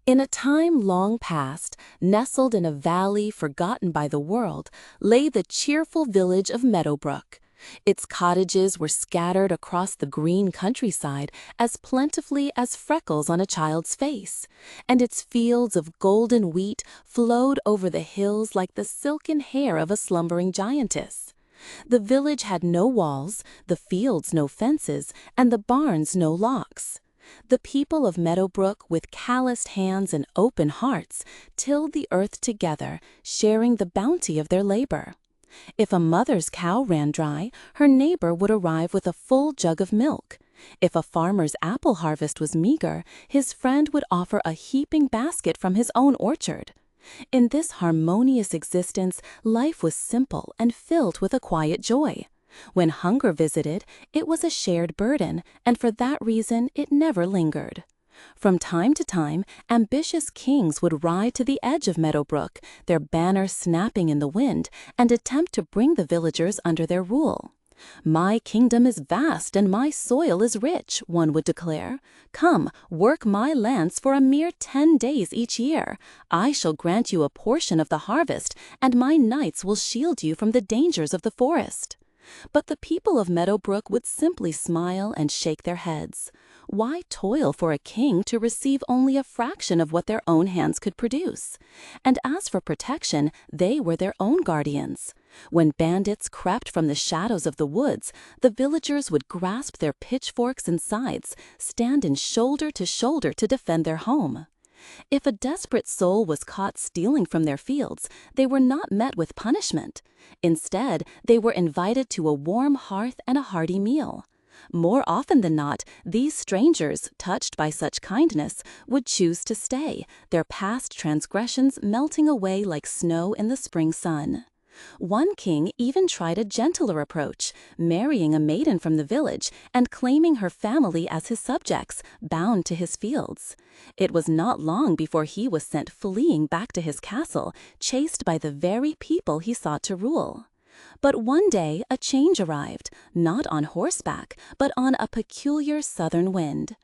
In a time long past, nestled in a valley forgotten by the world, lay the cheerful village of Meadowbrook. Its cottages were scattered across the green countryside as plentifully as freckles on a child's face, and its fields of golden wheat flowed over the hills like the silken hair of a slumbering giantess. The village had no walls, the fields no fences, and the barns no locks. The people of Meadowbrook, with calloused hands and open hearts, tilled the earth together, sharing the bounty of their labor. If a mother's cow ran dry, her neighbor would arrive with a full jug of milk. If a farmer's apple harvest was meager, his friend would offer a heaping basket from his own orchard. In this harmonious existence, life was simple and filled with a quiet joy. When hunger visited, it was a shared burden, and for that reason it never lingered. From time to time, ambitious kings would ride to the edge of Meadowbrook, their banners snapping in the wind, and attempt to bring the villagers under their rule. "My kingdom is vast and my soil is rich," one would declare. "Come, work my lands for a mere 10 days each year. I shall grant you a portion of the harvest, and my knights will shield you from the dangers of the forest." But the people of Meadowbrook would simply smile and shake their heads. Why toil for a king to receive only a fraction of what their own hands could produce? And as for protection, they were their own guardians. When bandits crept from the shadows of the woods, the villagers would grasp their pitchforks and scythes, standing shoulder to defend their home. If a desperate soul was caught stealing from their fields, they were not met with punishment. Instead, they were invited to a warm hearth and a hearty meal. More often than not, these strangers, touched by such kindness, would choose to stay, their past transgressions melting away like snow in the spring sun. One king even tried a gentler approach, marrying a maiden from the village and claiming her family as his subjects, bound to his fields. It was not long before he was sent fleeing back to his castle, chased by the very people he sought to rule. But one day a change arrived, not on horseback, but on a peculiar southern wind.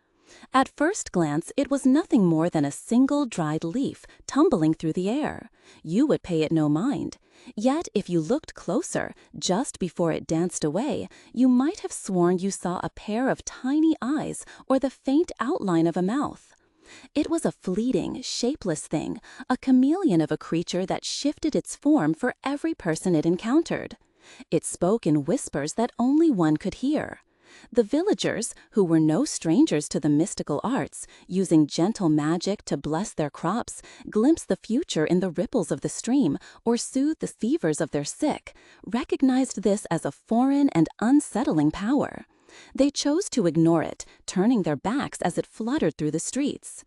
At first glance, it was nothing more than a single dried leaf tumbling through the air. You would pay it no mind. Yet, if you looked closer, just before it danced away, you might have sworn you saw a pair of tiny eyes or the faint outline of a mouth. It was a fleeting, shapeless thing, a chameleon of a creature that shifted its form for every person it encountered. It spoke in whispers that only one could hear. The villagers, who were no strangers to the mystical arts, using gentle magic to bless their crops, glimpse the future in the ripples of the stream, or soothe the fevers of their sick, recognized this as a foreign and unsettling power. They chose to ignore it, turning their backs as it fluttered through the streets.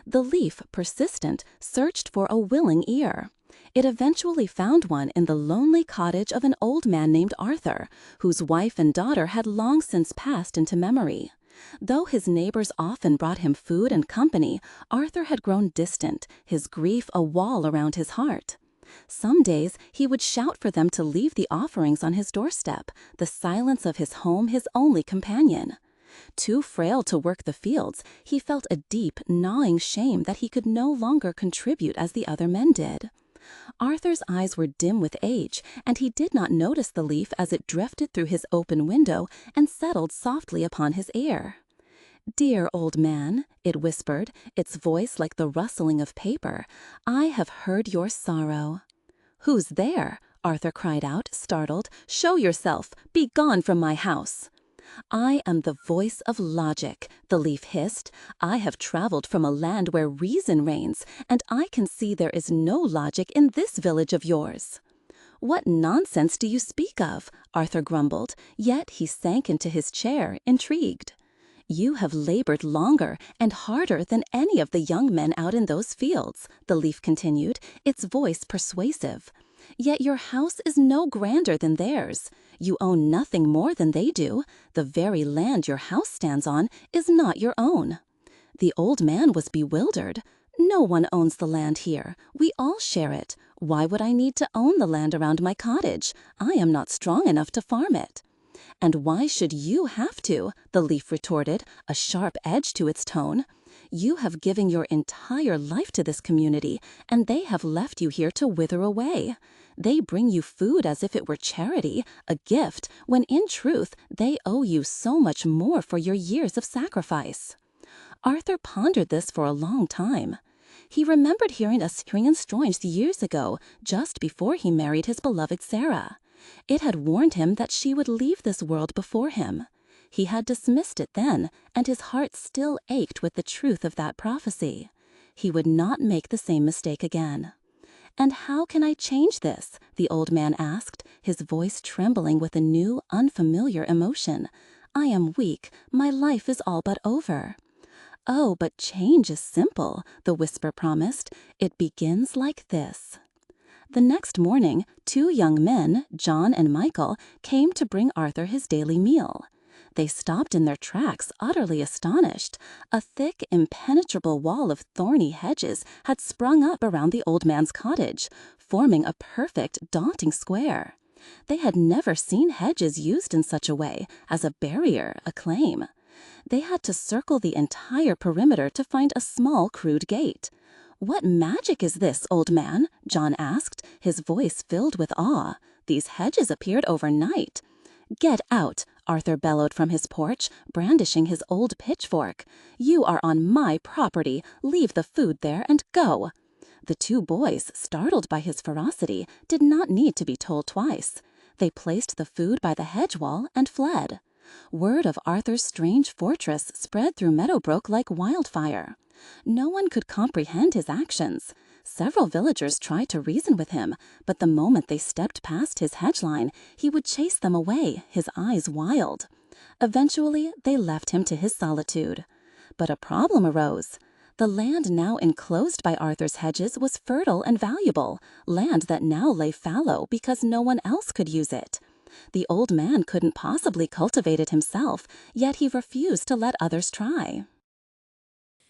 The leaf, persistent, searched for a willing ear. It eventually found one in the lonely cottage of an old man named Arthur, whose wife and daughter had long since passed into memory. Though his neighbors often brought him food and company, Arthur had grown distant, his grief a wall around his heart. Some days he would shout for them to leave the offerings on his doorstep, the silence of his home his only companion. Too frail to work the fields, he felt a deep, gnawing shame that he could no longer contribute as the other men did. Arthur's eyes were dim with age, and he did not notice the leaf as it drifted through his open window and settled softly upon his ear. "Dear old man," it whispered, its voice like the rustling of paper, "I have heard your sorrow." "Who's there?" Arthur cried out, startled. "Show yourself! Be gone from my house!" "I am the voice of logic," the leaf hissed. "I have traveled from a land where reason reigns, and I can see there is no logic in this village of yours." "What nonsense do you speak of?" Arthur grumbled, yet he sank into his chair, intrigued. "You have labored longer and harder than any of the young men out in those fields," the leaf continued, its voice persuasive. "Yet your house is no grander than theirs. You own nothing more than they do. The very land your house stands on is not your own." The old man was bewildered. "No one owns the land here. We all share it. Why would I need to own the land around my cottage? I am not strong enough to farm it." "And why should you have to?" the leaf retorted, a sharp edge to its tone. You have given your entire life to this community, and they have left you here to wither away. They bring you food as if it were charity, a gift, when in truth they owe you so much more for your years of sacrifice." Arthur pondered this for a long time. He remembered hearing a strange story years ago, just before he married his beloved Sarah. It had warned him that she would leave this world before him. He had dismissed it then, and his heart still ached with the truth of that prophecy. He would not make the same mistake again. "And how can I change this?" the old man asked, his voice trembling with a new, unfamiliar emotion. "I am weak. My life is all but over." "Oh, but change is simple," the whisper promised. "It begins like this." The next morning, 2 young men, John and Michael, came to bring Arthur his daily meal. They stopped in their tracks, utterly astonished. A thick, impenetrable wall of thorny hedges had sprung up around the old man's cottage, forming a perfect, daunting square. They had never seen hedges used in such a way, as a barrier, a claim. They had to circle the entire perimeter to find a small, crude gate. "What magic is this, old man?" John asked, his voice filled with awe. "These hedges appeared overnight." "Get out," Arthur bellowed from his porch, brandishing his old pitchfork. "You are on my property. Leave the food there and go." The 2 boys, startled by his ferocity, did not need to be told twice. They placed the food by the hedge wall and fled. Word of Arthur's strange fortress spread through Meadowbrook like wildfire. No one could comprehend his actions. Several villagers tried to reason with him, but the moment they stepped past his hedge line, he would chase them away, his eyes wild. Eventually, they left him to his solitude. But a problem arose. The land now enclosed by Arthur's hedges was fertile and valuable, land that now lay fallow because no one else could use it. The old man couldn't possibly cultivate it himself, yet he refused to let others try.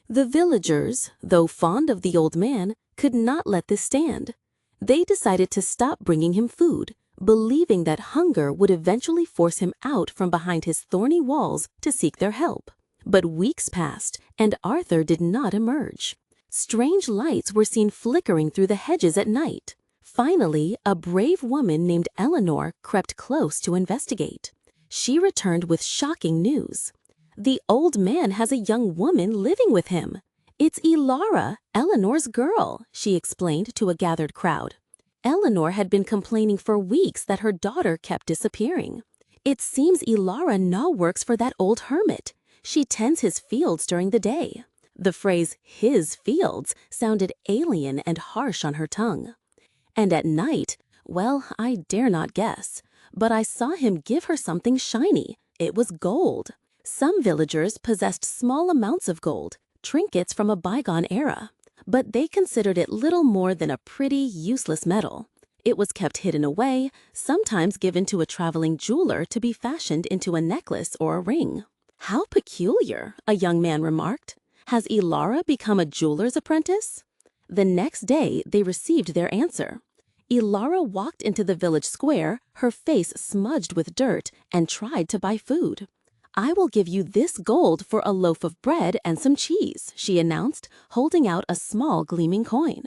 The villagers, though fond of the old man, could not let this stand. They decided to stop bringing him food, believing that hunger would eventually force him out from behind his thorny walls to seek their help. But weeks passed, and Arthur did not emerge. Strange lights were seen flickering through the hedges at night. Finally, a brave woman named Eleanor crept close to investigate. She returned with shocking news. "The old man has a young woman living with him. It's Elara, Eleanor's girl," she explained to a gathered crowd. Eleanor had been complaining for weeks that her daughter kept disappearing. "It seems Elara now works for that old hermit. She tends his fields during the day." The phrase "his fields" sounded alien and harsh on her tongue. "And at night, well, I dare not guess, but I saw him give her something shiny. It was gold." Some villagers possessed small amounts of gold, trinkets from a bygone era, but they considered it little more than a pretty, useless metal. It was kept hidden away, sometimes given to a traveling jeweler to be fashioned into a necklace or a ring. "How peculiar," a young man remarked. "Has Elara become a jeweler's apprentice?" The next day, they received their answer. Elara walked into the village square, her face smudged with dirt, and tried to buy food. "I will give you this gold for a loaf of bread and some cheese," she announced, holding out a small gleaming coin.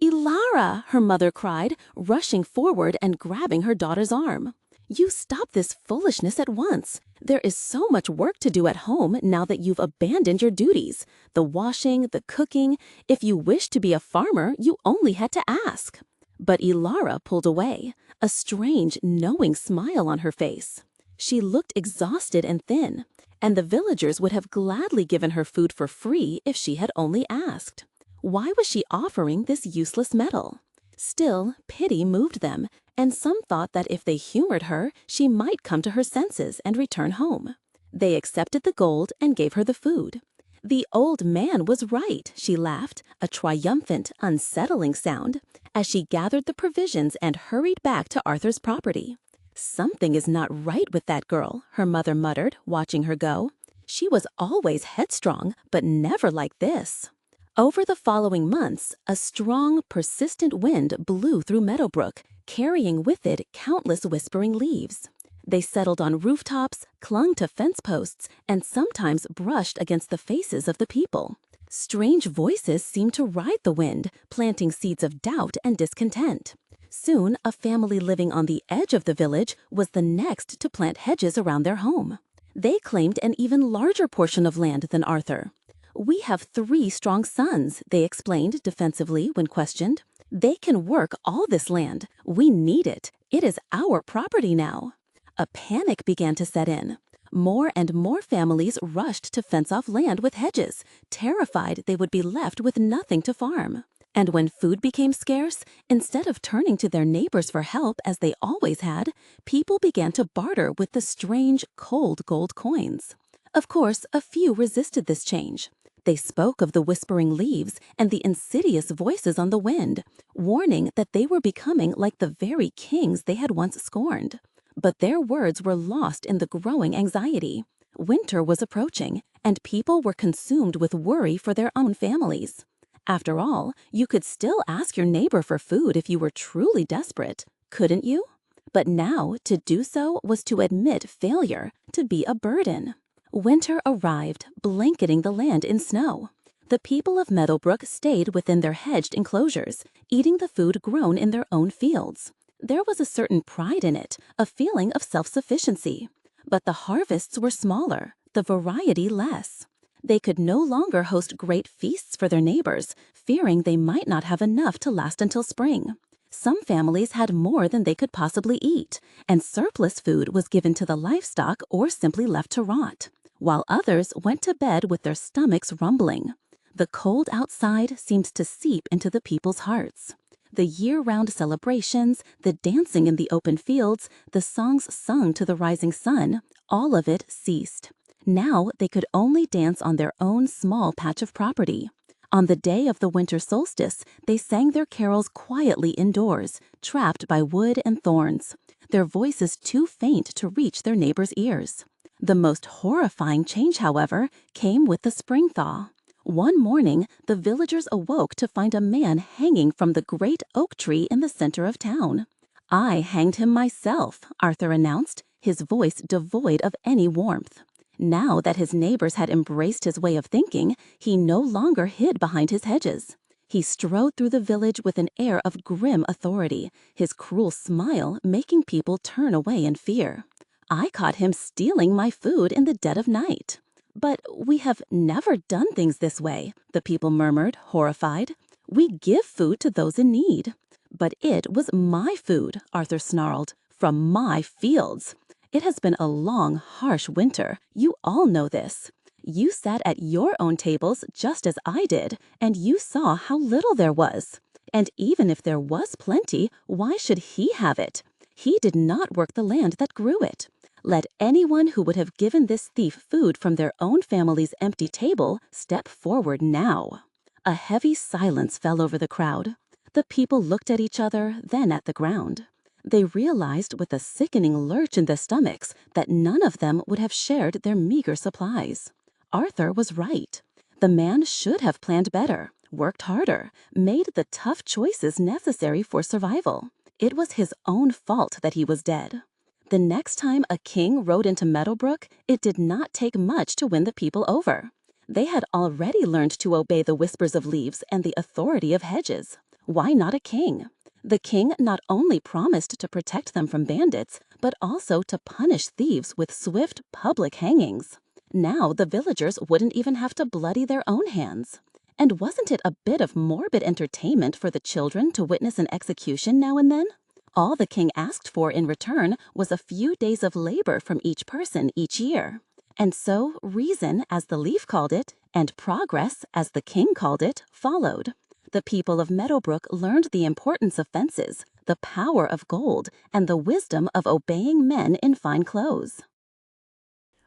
"Elara!" her mother cried, rushing forward and grabbing her daughter's arm. "You stop this foolishness at once. There is so much work to do at home now that you've abandoned your duties. The washing, the cooking. If you wished to be a farmer, you only had to ask." But Elara pulled away, a strange, knowing smile on her face. She looked exhausted and thin, and the villagers would have gladly given her food for free if she had only asked. Why was she offering this useless metal? Still, pity moved them, and some thought that if they humored her, she might come to her senses and return home. They accepted the gold and gave her the food. "The old man was right," she laughed, a triumphant, unsettling sound, as she gathered the provisions and hurried back to Arthur's property. "Something is not right with that girl," her mother muttered, watching her go. "She was always headstrong, but never like this." Over the following months, a strong, persistent wind blew through Meadowbrook, carrying with it countless whispering leaves. They settled on rooftops, clung to fence posts, and sometimes brushed against the faces of the people. Strange voices seemed to ride the wind, planting seeds of doubt and discontent. Soon, a family living on the edge of the village was the next to plant hedges around their home. They claimed an even larger portion of land than Arthur. "We have 3 strong sons," they explained defensively when questioned. "They can work all this land. We need it. It is our property now." A panic began to set in. More and more families rushed to fence off land with hedges, terrified they would be left with nothing to farm. And when food became scarce, instead of turning to their neighbors for help as they always had, people began to barter with the strange, cold gold coins. Of course, a few resisted this change. They spoke of the whispering leaves and the insidious voices on the wind, warning that they were becoming like the very kings they had once scorned. But their words were lost in the growing anxiety. Winter was approaching, and people were consumed with worry for their own families. After all, you could still ask your neighbor for food if you were truly desperate, couldn't you? But now, to do so was to admit failure, to be a burden. Winter arrived, blanketing the land in snow. The people of Meadowbrook stayed within their hedged enclosures, eating the food grown in their own fields. There was a certain pride in it, a feeling of self-sufficiency. But the harvests were smaller, the variety less. They could no longer host great feasts for their neighbors, fearing they might not have enough to last until spring. Some families had more than they could possibly eat, and surplus food was given to the livestock or simply left to rot, while others went to bed with their stomachs rumbling. The cold outside seemed to seep into the people's hearts. The year-round celebrations, the dancing in the open fields, the songs sung to the rising sun, all of it ceased. Now they could only dance on their own small patch of property. On the day of the winter solstice, they sang their carols quietly indoors, trapped by wood and thorns, their voices too faint to reach their neighbors' ears. The most horrifying change, however, came with the spring thaw. One morning, the villagers awoke to find a man hanging from the great oak tree in the center of town. "I hanged him myself," Arthur announced, his voice devoid of any warmth. Now that his neighbors had embraced his way of thinking, he no longer hid behind his hedges. He strode through the village with an air of grim authority, his cruel smile making people turn away in fear. "I caught him stealing my food in the dead of night." "But we have never done things this way," the people murmured, horrified. "We give food to those in need." "But it was my food," Arthur snarled, "from my fields. It has been a long, harsh winter. You all know this. You sat at your own tables just as I did, and you saw how little there was. And even if there was plenty, why should he have it? He did not work the land that grew it. Let anyone who would have given this thief food from their own family's empty table step forward now." A heavy silence fell over the crowd. The people looked at each other, then at the ground. They realized with a sickening lurch in their stomachs that none of them would have shared their meager supplies. Arthur was right. The man should have planned better, worked harder, made the tough choices necessary for survival. It was his own fault that he was dead. The next time a king rode into Meadowbrook, it did not take much to win the people over. They had already learned to obey the whispers of leaves and the authority of hedges. Why not a king? The king not only promised to protect them from bandits, but also to punish thieves with swift public hangings. Now the villagers wouldn't even have to bloody their own hands. And wasn't it a bit of morbid entertainment for the children to witness an execution now and then? All the king asked for in return was a few days of labor from each person each year. And so reason, as the leaf called it, and progress, as the king called it, followed. The people of Meadowbrook learned the importance of fences, the power of gold, and the wisdom of obeying men in fine clothes.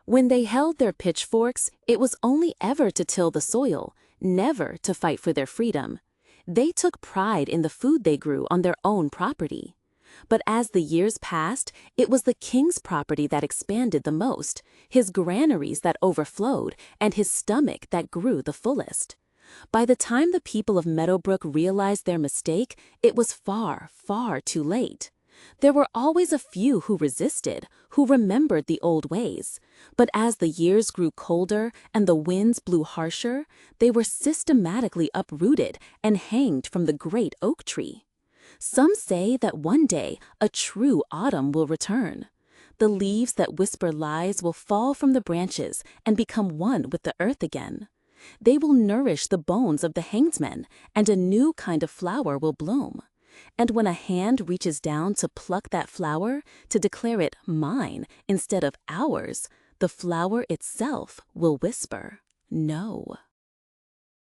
When they held their pitchforks, it was only ever to till the soil, never to fight for their freedom. They took pride in the food they grew on their own property. But as the years passed, it was the king's property that expanded the most, his granaries that overflowed, and his stomach that grew the fullest. By the time the people of Meadowbrook realized their mistake, it was far, far too late. There were always a few who resisted, who remembered the old ways. But as the years grew colder and the winds blew harsher, they were systematically uprooted and hanged from the great oak tree. Some say that one day a true autumn will return. The leaves that whisper lies will fall from the branches and become one with the earth again. They will nourish the bones of the hanged men, and a new kind of flower will bloom. And when a hand reaches down to pluck that flower, to declare it mine instead of ours, the flower itself will whisper, no.